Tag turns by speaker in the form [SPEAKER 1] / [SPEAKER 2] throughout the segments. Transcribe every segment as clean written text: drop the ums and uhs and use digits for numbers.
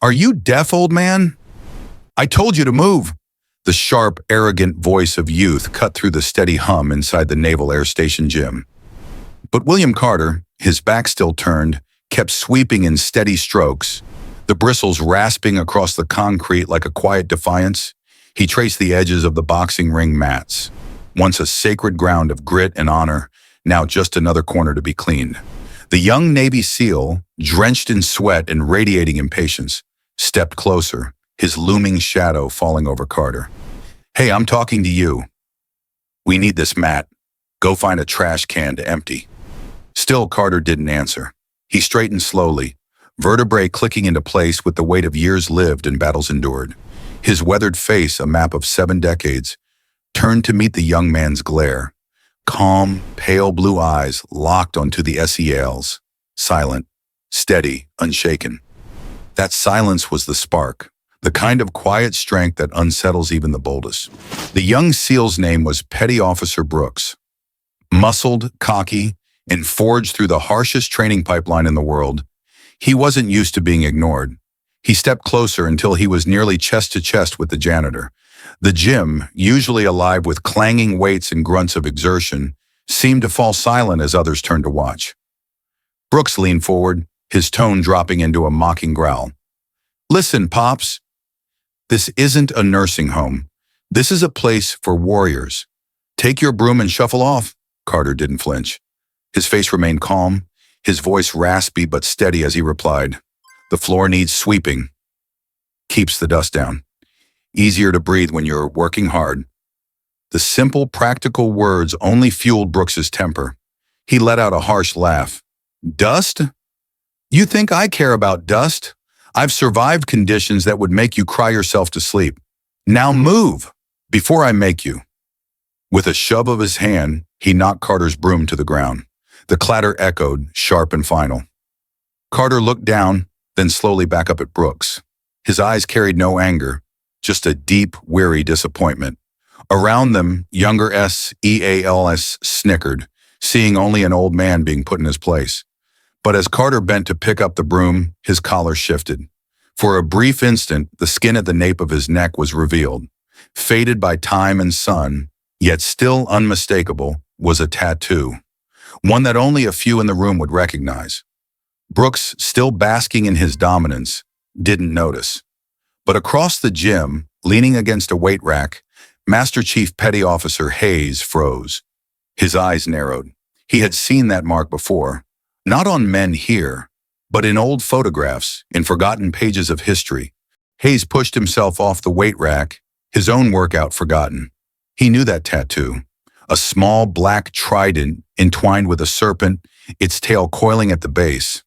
[SPEAKER 1] Are you deaf, old man? I told you to move. The sharp, arrogant voice of youth cut through the steady hum inside the Naval Air Station gym. But William Carter, his back still turned, kept sweeping in steady strokes, the bristles rasping across the concrete like a quiet defiance. He traced the edges of the boxing ring mats, once a sacred ground of grit and honor, now just another corner to be cleaned. The young Navy SEAL, drenched in sweat and radiating impatience, stepped closer, his looming shadow falling over Carter. Hey, I'm talking to you. We need this mat. Go find a trash can to empty. Still, Carter didn't answer. He straightened slowly, vertebrae clicking into place with the weight of years lived and battles endured. His weathered face, a map of 7 decades, turned to meet the young man's glare. Calm, pale blue eyes locked onto the SEAL's, silent, steady, unshaken. That silence was the spark, the kind of quiet strength that unsettles even the boldest. The young SEAL's name was Petty Officer Brooks. Muscled, cocky, and forged through the harshest training pipeline in the world, he wasn't used to being ignored. He stepped closer until he was nearly chest to chest with the janitor. The gym, usually alive with clanging weights and grunts of exertion, seemed to fall silent as others turned to watch. Brooks leaned forward, his tone dropping into a mocking growl. Listen, Pops. This isn't a nursing home. This is a place for warriors. Take your broom and shuffle off. Carter didn't flinch. His face remained calm, his voice raspy but steady as he replied. The floor needs sweeping. Keeps the dust down. Easier to breathe when you're working hard. The simple, practical words only fueled Brooks's temper. He let out a harsh laugh. Dust? You think I care about dust? I've survived conditions that would make you cry yourself to sleep. Now move, before I make you. With a shove of his hand, he knocked Carter's broom to the ground. The clatter echoed, sharp and final. Carter looked down, then slowly back up at Brooks. His eyes carried no anger, just a deep, weary disappointment. Around them, younger SEALs snickered, seeing only an old man being put in his place. But as Carter bent to pick up the broom, his collar shifted. For a brief instant, the skin at the nape of his neck was revealed. Faded by time and sun, yet still unmistakable, was a tattoo. One that only a few in the room would recognize. Brooks, still basking in his dominance, didn't notice. But across the gym, leaning against a weight rack, Master Chief Petty Officer Hayes froze. His eyes narrowed. He had seen that mark before, not on men here, but in old photographs, in forgotten pages of history. Hayes pushed himself off the weight rack, his own workout forgotten. He knew that tattoo. A small black trident entwined with a serpent, its tail coiling at the base.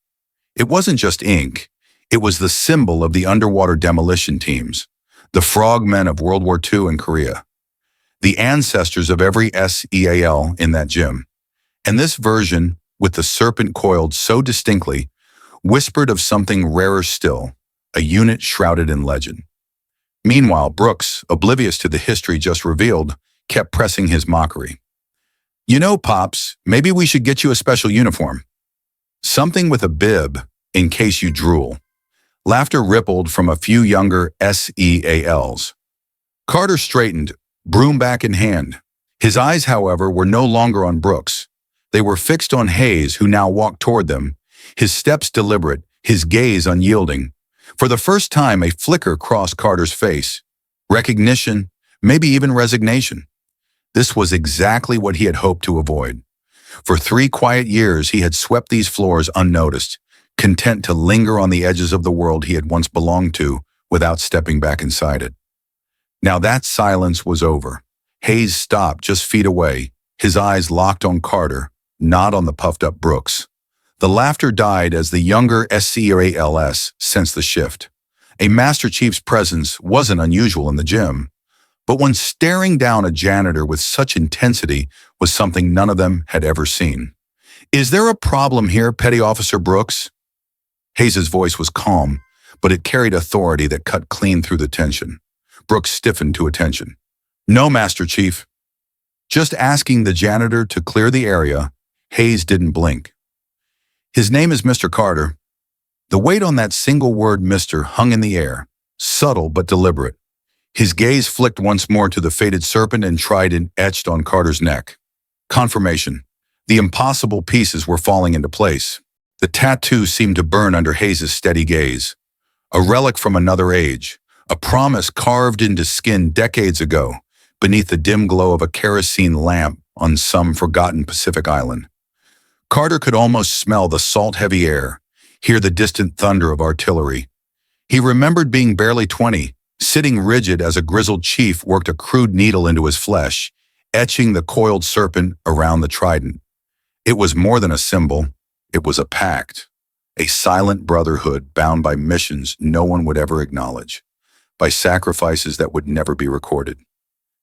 [SPEAKER 1] It wasn't just ink. It was the symbol of the underwater demolition teams, the frogmen of World War II in Korea, the ancestors of every SEAL in that gym. And this version, with the serpent coiled so distinctly, whispered of something rarer still, a unit shrouded in legend. Meanwhile, Brooks, oblivious to the history just revealed, kept pressing his mockery. You know, Pops, maybe we should get you a special uniform. Something with a bib, in case you drool. Laughter rippled from a few younger SEALs. Carter straightened, broom back in hand. His eyes, however, were no longer on Brooks. They were fixed on Hayes, who now walked toward them, his steps deliberate, his gaze unyielding. For the first time, a flicker crossed Carter's face. Recognition, maybe even resignation. This was exactly what he had hoped to avoid. For 3 quiet years, he had swept these floors unnoticed, content to linger on the edges of the world he had once belonged to without stepping back inside it. Now that silence was over. Hayes stopped just feet away, his eyes locked on Carter, not on the puffed-up Brooks. The laughter died as the younger SEALs sensed the shift. A Master Chief's presence wasn't unusual in the gym, but when staring down a janitor with such intensity was something none of them had ever seen. Is there a problem here, Petty Officer Brooks? Hayes' voice was calm, but it carried authority that cut clean through the tension. Brooks stiffened to attention. No, Master Chief. Just asking the janitor to clear the area, Hayes didn't blink. His name is Mr. Carter. The weight on that single word Mr. hung in the air, subtle but deliberate. His gaze flicked once more to the faded serpent and trident etched on Carter's neck. Confirmation. The impossible pieces were falling into place. The tattoo seemed to burn under Hayes's steady gaze. A relic from another age, a promise carved into skin decades ago, beneath the dim glow of a kerosene lamp on some forgotten Pacific island. Carter could almost smell the salt-heavy air, hear the distant thunder of artillery. He remembered being barely 20, sitting rigid as a grizzled chief worked a crude needle into his flesh, etching the coiled serpent around the trident. It was more than a symbol, it was a pact, a silent brotherhood bound by missions no one would ever acknowledge, by sacrifices that would never be recorded.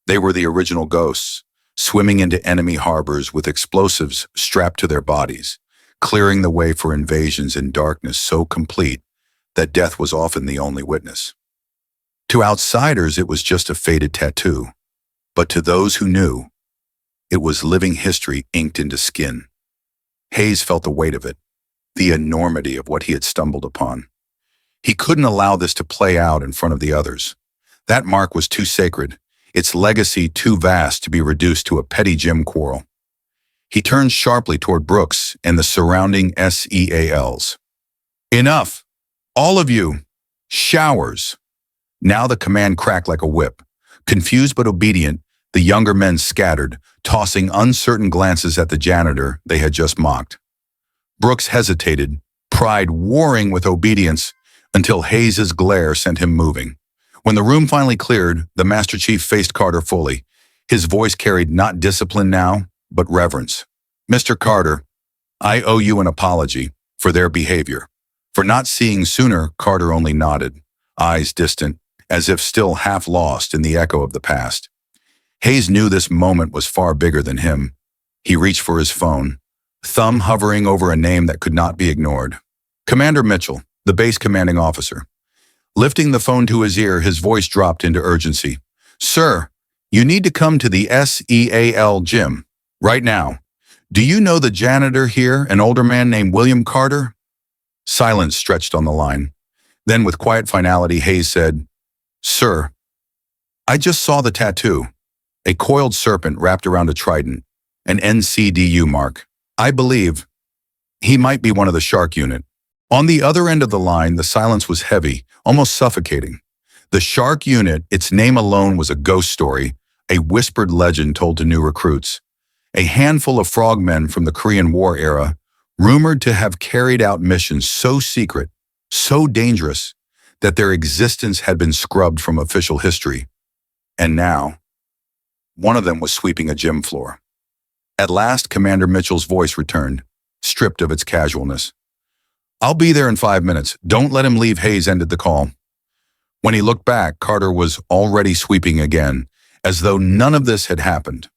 [SPEAKER 1] They were the original ghosts, swimming into enemy harbors with explosives strapped to their bodies, clearing the way for invasions in darkness so complete that death was often the only witness. To outsiders, it was just a faded tattoo, but to those who knew, it was living history inked into skin. Hayes felt the weight of it, the enormity of what he had stumbled upon. He couldn't allow this to play out in front of the others. That mark was too sacred, its legacy too vast to be reduced to a petty gym quarrel. He turned sharply toward Brooks and the surrounding SEALs. Enough! All of you! Showers! Now the command cracked like a whip. Confused but obedient, the younger men scattered, tossing uncertain glances at the janitor they had just mocked. Brooks hesitated, pride warring with obedience, until Hayes's glare sent him moving. When the room finally cleared, the Master Chief faced Carter fully. His voice carried not discipline now, but reverence. Mr. Carter, I owe you an apology for their behavior. For not seeing sooner, Carter only nodded, eyes distant, as if still half lost in the echo of the past. Hayes knew this moment was far bigger than him. He reached for his phone, thumb hovering over a name that could not be ignored. Commander Mitchell, the base commanding officer. Lifting the phone to his ear, his voice dropped into urgency. Sir, you need to come to the SEAL gym, right now. Do you know the janitor here, an older man named William Carter? Silence stretched on the line. Then with quiet finality, Hayes said, Sir, I just saw the tattoo. A coiled serpent wrapped around a trident, an NCDU mark. I believe he might be one of the Shark unit. On the other end of the line, the silence was heavy, almost suffocating. The Shark unit, its name alone was a ghost story, a whispered legend told to new recruits. A handful of frogmen from the Korean War era, rumored to have carried out missions so secret, so dangerous, that their existence had been scrubbed from official history. And now, one of them was sweeping a gym floor. At last, Commander Mitchell's voice returned, stripped of its casualness. I'll be there in 5 minutes. Don't let him leave. Hayes ended the call. When he looked back, Carter was already sweeping again, as though none of this had happened.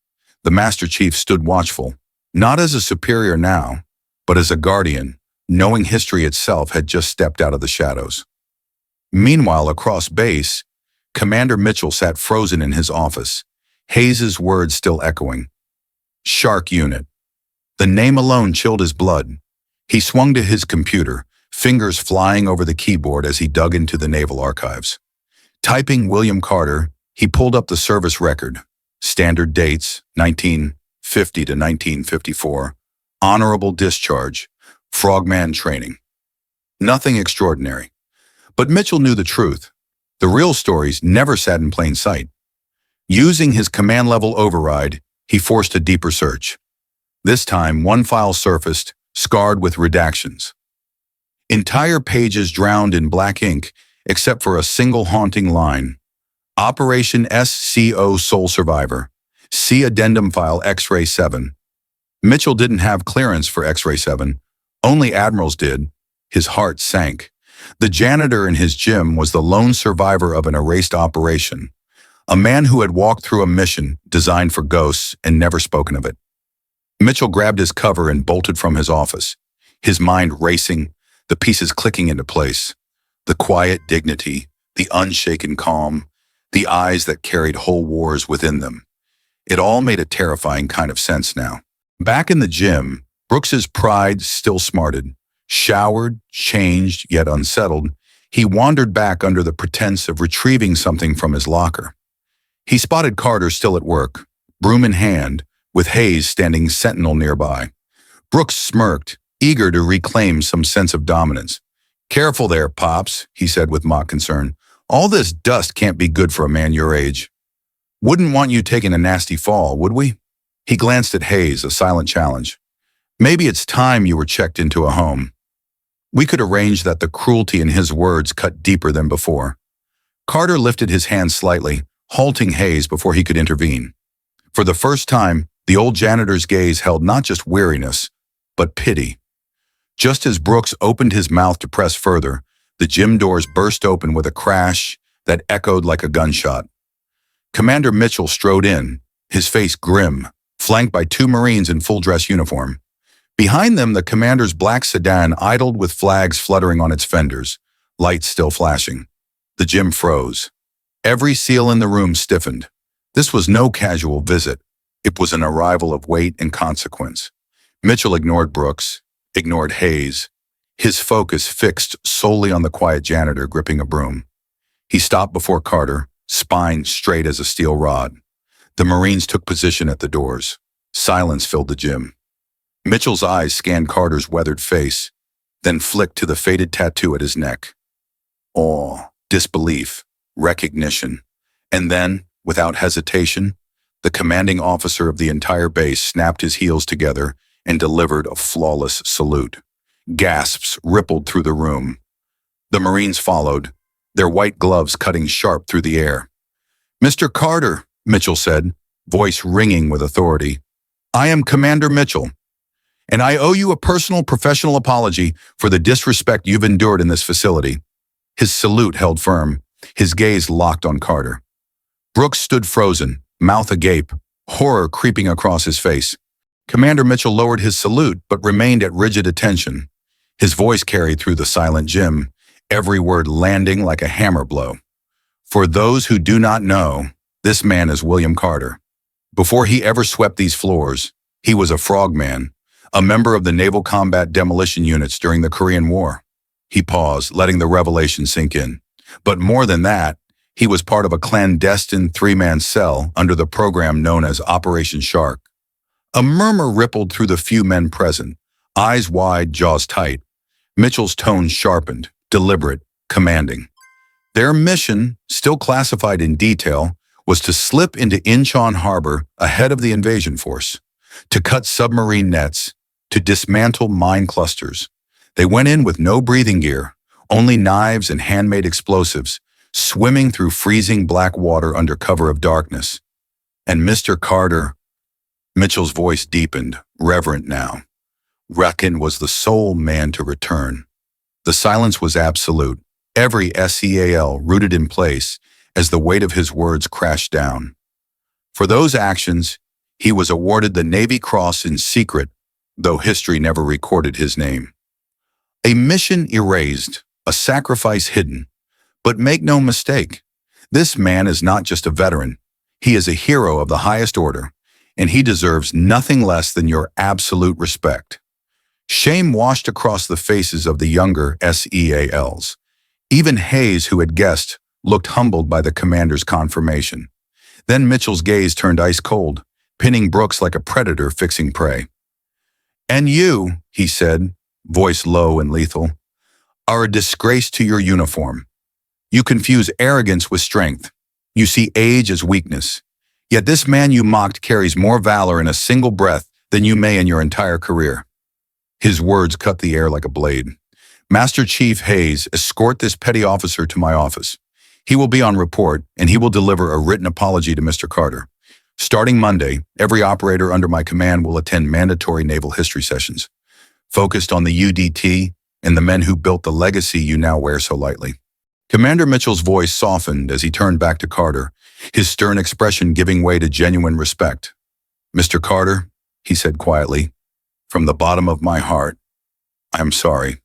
[SPEAKER 1] The Master Chief stood watchful, not as a superior now, but as a guardian, knowing history itself had just stepped out of the shadows. Meanwhile, across base, Commander Mitchell sat frozen in his office, Hayes's words still echoing. Shark unit. The name alone chilled his blood. He swung to his computer, fingers flying over the keyboard as he dug into the naval archives. Typing William Carter, he pulled up the service record. Standard dates, 1950 to 1954. Honorable discharge. Frogman training. Nothing extraordinary. But Mitchell knew the truth. The real stories never sat in plain sight. Using his command-level override, he forced a deeper search. This time, one file surfaced, scarred with redactions. Entire pages drowned in black ink, except for a single haunting line. Operation SCO Sole Survivor. See Addendum File X-Ray 7. Mitchell didn't have clearance for X-Ray 7. Only admirals did. His heart sank. The janitor in his gym was the lone survivor of an erased operation. A man who had walked through a mission designed for ghosts and never spoken of it. Mitchell grabbed his cover and bolted from his office, his mind racing, the pieces clicking into place. The quiet dignity, the unshaken calm, the eyes that carried whole wars within them. It all made a terrifying kind of sense now. Back in the gym, Brooks's pride still smarted. Showered, changed, yet unsettled, he wandered back under the pretense of retrieving something from his locker. He spotted Carter still at work, broom in hand, with Hayes standing sentinel nearby. Brooks smirked, eager to reclaim some sense of dominance. "Careful there, Pops," he said with mock concern. "All this dust can't be good for a man your age. Wouldn't want you taking a nasty fall, would we?" He glanced at Hayes, a silent challenge. "Maybe it's time you were checked into a home." We could arrange that. The cruelty in his words cut deeper than before. Carter lifted his hand slightly, halting Hayes before he could intervene. For the first time, the old janitor's gaze held not just weariness, but pity. Just as Brooks opened his mouth to press further, the gym doors burst open with a crash that echoed like a gunshot. Commander Mitchell strode in, his face grim, flanked by two Marines in full-dress uniform. Behind them, the commander's black sedan idled with flags fluttering on its fenders, lights still flashing. The gym froze. Every seal in the room stiffened. This was no casual visit. It was an arrival of weight and consequence. Mitchell ignored Brooks, ignored Hayes, his focus fixed solely on the quiet janitor gripping a broom. He stopped before Carter, spine straight as a steel rod. The Marines took position at the doors. Silence filled the gym. Mitchell's eyes scanned Carter's weathered face, then flicked to the faded tattoo at his neck. Awe, disbelief, recognition. And then, without hesitation, the commanding officer of the entire base snapped his heels together and delivered a flawless salute. Gasps rippled through the room. The Marines followed, their white gloves cutting sharp through the air. "Mr. Carter," Mitchell said, voice ringing with authority, "I am Commander Mitchell, and I owe you a personal professional apology for the disrespect you've endured in this facility." His salute held firm, his gaze locked on Carter. Brooks stood frozen, mouth agape, horror creeping across his face. Commander Mitchell lowered his salute but remained at rigid attention. His voice carried through the silent gym, every word landing like a hammer blow. "For those who do not know, this man is William Carter. Before he ever swept these floors, he was a frogman, a member of the Naval Combat Demolition Units during the Korean War." He paused, letting the revelation sink in. But more than that, he was part of a clandestine three-man cell under the program known as Operation Shark. A murmur rippled through the few men present, eyes wide, jaws tight. Mitchell's tone sharpened, deliberate, commanding. Their mission, still classified in detail, was to slip into Incheon Harbor ahead of the invasion force, to cut submarine nets, to dismantle mine clusters. They went in with no breathing gear, only knives and handmade explosives, swimming through freezing black water under cover of darkness. And Mr. Carter, Mitchell's voice deepened, reverent now, reckoned was the sole man to return. The silence was absolute, every SEAL rooted in place as the weight of his words crashed down. For those actions, he was awarded the Navy Cross in secret, though history never recorded his name. A mission erased, a sacrifice hidden. But make no mistake, this man is not just a veteran. He is a hero of the highest order, and he deserves nothing less than your absolute respect. Shame washed across the faces of the younger SEALs. Even Hayes, who had guessed, looked humbled by the commander's confirmation. Then Mitchell's gaze turned ice cold, pinning Brooks like a predator fixing prey. "And you," he said, voice low and lethal, "are a disgrace to your uniform. You confuse arrogance with strength. You see age as weakness. Yet this man you mocked carries more valor in a single breath than you may in your entire career." His words cut the air like a blade. "Master Chief Hayes, escort this petty officer to my office. He will be on report, and he will deliver a written apology to Mr. Carter. Starting Monday, every operator under my command will attend mandatory naval history sessions, focused on the UDT and the men who built the legacy you now wear so lightly." Commander Mitchell's voice softened as he turned back to Carter, his stern expression giving way to genuine respect. "Mr. Carter," he said quietly, "from the bottom of my heart, I am sorry."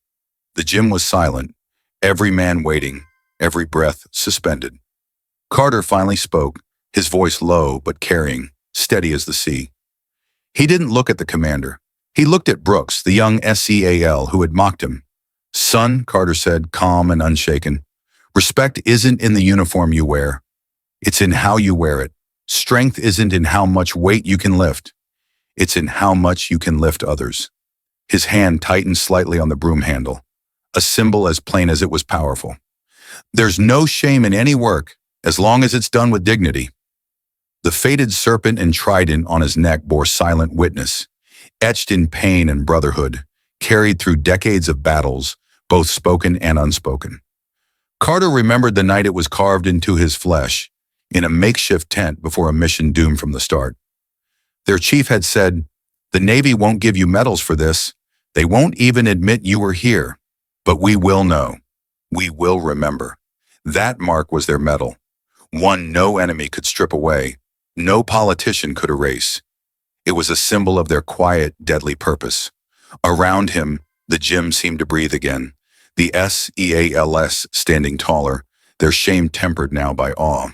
[SPEAKER 1] The gym was silent, every man waiting, every breath suspended. Carter finally spoke, his voice low but carrying, steady as the sea. He didn't look at the commander. He looked at Brooks, the young SEAL who had mocked him. "Son," Carter said, calm and unshaken, "respect isn't in the uniform you wear. It's in how you wear it. Strength isn't in how much weight you can lift. It's in how much you can lift others." His hand tightened slightly on the broom handle, a symbol as plain as it was powerful. "There's no shame in any work, as long as it's done with dignity." The faded serpent and trident on his neck bore silent witness, etched in pain and brotherhood, carried through decades of battles, both spoken and unspoken. Carter remembered the night it was carved into his flesh, in a makeshift tent before a mission doomed from the start. Their chief had said, "The Navy won't give you medals for this. They won't even admit you were here. But we will know. We will remember." That mark was their medal, one no enemy could strip away, no politician could erase. It was a symbol of their quiet, deadly purpose. Around him, the gym seemed to breathe again, the SEALs standing taller, their shame tempered now by awe.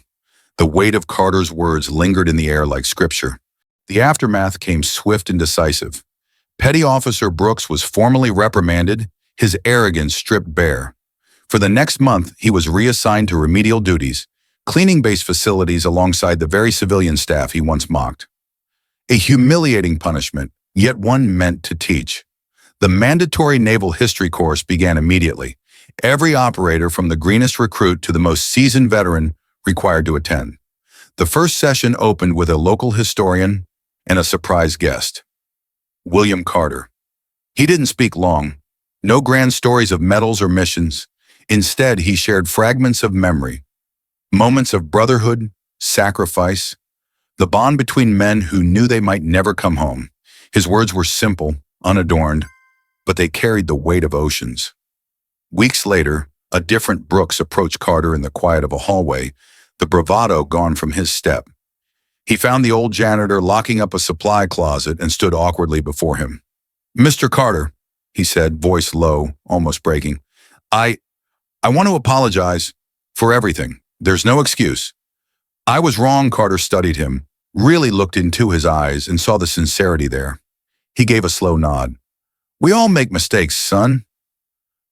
[SPEAKER 1] The weight of Carter's words lingered in the air like scripture. The aftermath came swift and decisive. Petty Officer Brooks was formally reprimanded, his arrogance stripped bare. For the next month, he was reassigned to remedial duties, cleaning base facilities alongside the very civilian staff he once mocked. A humiliating punishment, yet one meant to teach. The mandatory naval history course began immediately. Every operator, from the greenest recruit to the most seasoned veteran, required to attend. The first session opened with a local historian and a surprise guest, William Carter. He didn't speak long. No grand stories of medals or missions. Instead, he shared fragments of memory, moments of brotherhood, sacrifice, the bond between men who knew they might never come home. His words were simple, unadorned, but they carried the weight of oceans. Weeks later, a different Brooks approached Carter in the quiet of a hallway, the bravado gone from his step. He found the old janitor locking up a supply closet and stood awkwardly before him. "Mr. Carter," he said, voice low, almost breaking, I want to apologize for everything. There's no excuse." "I was wrong." Carter studied him, really looked into his eyes and saw the sincerity there. He gave a slow nod. "We all make mistakes, son.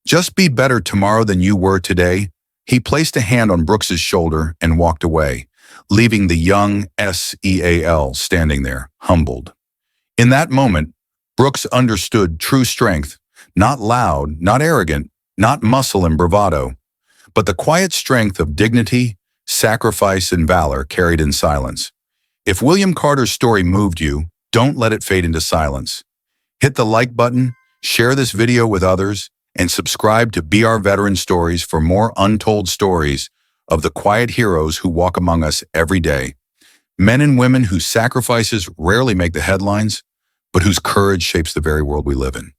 [SPEAKER 1] Just be better tomorrow than you were today." He placed a hand on Brooks's shoulder and walked away, leaving the young SEAL standing there, humbled. In that moment, Brooks understood true strength, not loud, not arrogant, not muscle and bravado, but the quiet strength of dignity, sacrifice, and valor carried in silence. If William Carter's story moved you, don't let it fade into silence. Hit the like button, share this video with others, and subscribe to BR Veteran Stories for more untold stories of the quiet heroes who walk among us every day. Men and women whose sacrifices rarely make the headlines, but whose courage shapes the very world we live in.